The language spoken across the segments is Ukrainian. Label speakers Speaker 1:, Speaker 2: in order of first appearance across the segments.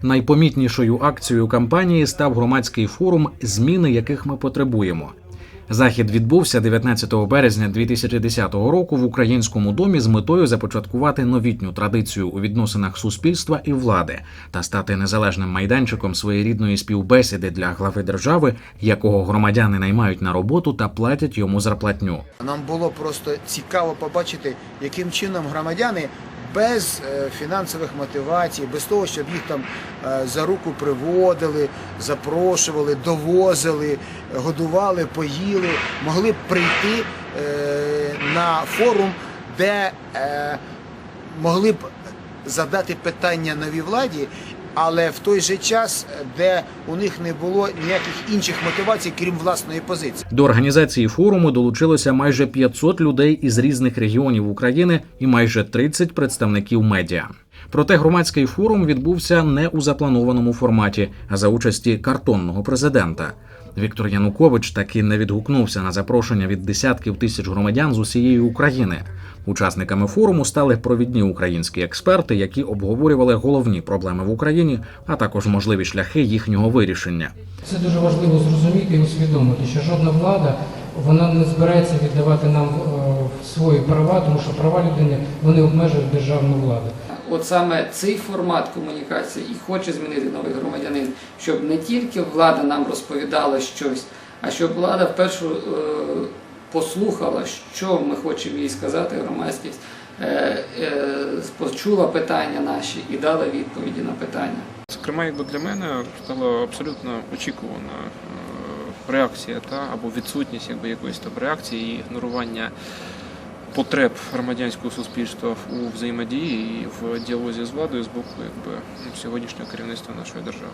Speaker 1: Найпомітнішою акцією кампанії став громадський форум «Зміни, яких ми потребуємо». Захід відбувся 19 березня 2010 року в Українському домі з метою започаткувати новітню традицію у відносинах суспільства і влади та стати незалежним майданчиком своєрідної співбесіди для глави держави, якого громадяни наймають на роботу та платять йому зарплатню.
Speaker 2: Нам було просто цікаво побачити, яким чином громадяни без фінансових мотивацій, без того, щоб їх там за руку приводили, запрошували, довозили, годували, поїли, могли б прийти на форум, де могли б задати питання новій владі, але в той же час, де у них не було ніяких інших мотивацій, крім власної позиції.
Speaker 1: До організації форуму долучилося майже 500 людей із різних регіонів України і майже 30 представників медіа. Проте громадський форум відбувся не у запланованому форматі, а за участі картонного президента. Віктор Янукович таки не відгукнувся на запрошення від десятків тисяч громадян з усієї України. Учасниками форуму стали провідні українські експерти, які обговорювали головні проблеми в Україні, а також можливі шляхи їхнього вирішення.
Speaker 3: Це дуже важливо зрозуміти і усвідомити, що жодна влада вона не збирається віддавати нам свої права, тому що права людини вони обмежують державну владу.
Speaker 4: От саме цей формат комунікації і хоче змінити новий громадянин, щоб не тільки влада нам розповідала щось, а щоб влада вперше послухала, що ми хочемо їй сказати, громадськість, почула питання наші і дала відповіді на питання.
Speaker 5: Зокрема, для мене стала абсолютно очікувана реакція або відсутність якоїсь реакції і ігнорування потреб громадянського суспільства у взаємодії і в діалозі з владою з боку сьогоднішнього керівництва нашої держави.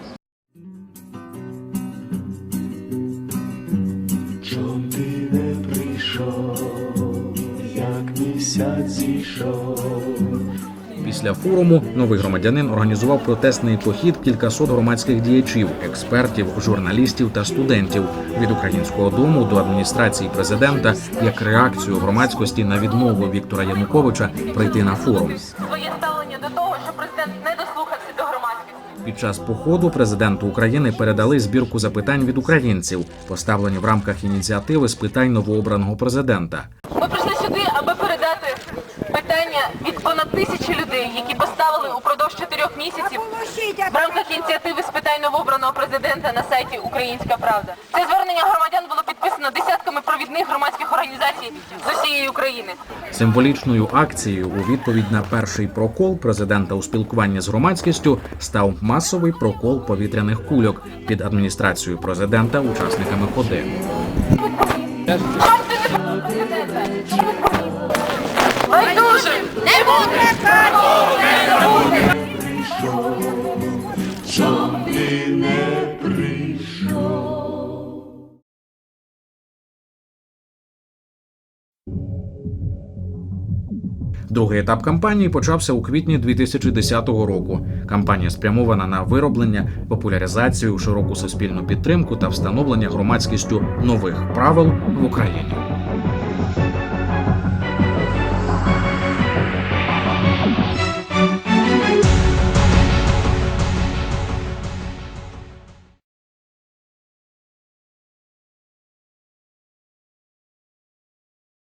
Speaker 6: Чом ти не прийшов, як місяць зійшов?
Speaker 1: Після форуму новий громадянин організував протестний похід кількасот громадських діячів, експертів, журналістів та студентів від Українського дому до адміністрації президента як реакцію громадськості на відмову Віктора Януковича прийти на форум.
Speaker 7: Своє ставлення до того, що президент не дослухався до громадськості.
Speaker 1: Під час походу президенту України передали збірку запитань від українців, поставлені в рамках ініціативи з питань новообраного президента.
Speaker 7: Ми прийшли сюди, аби передати питання від понад 1000 людей, які поставили упродовж 4 місяців в рамках ініціативи з питань новообраного президента на сайті «Українська правда». Це звернення громадян було підписано десятками провідних громадських організацій з усієї України.
Speaker 1: Символічною акцією у відповідь на перший прокол президента у спілкуванні з громадськістю став масовий прокол повітряних кульок під адміністрацією президента учасниками ходи.
Speaker 7: Байдуже! Не буде!
Speaker 6: Чом ти не прийшов?
Speaker 1: Другий етап кампанії почався у квітні 2010 року. Кампанія спрямована на вироблення, популяризацію, широку суспільну підтримку та встановлення громадськістю нових правил в Україні.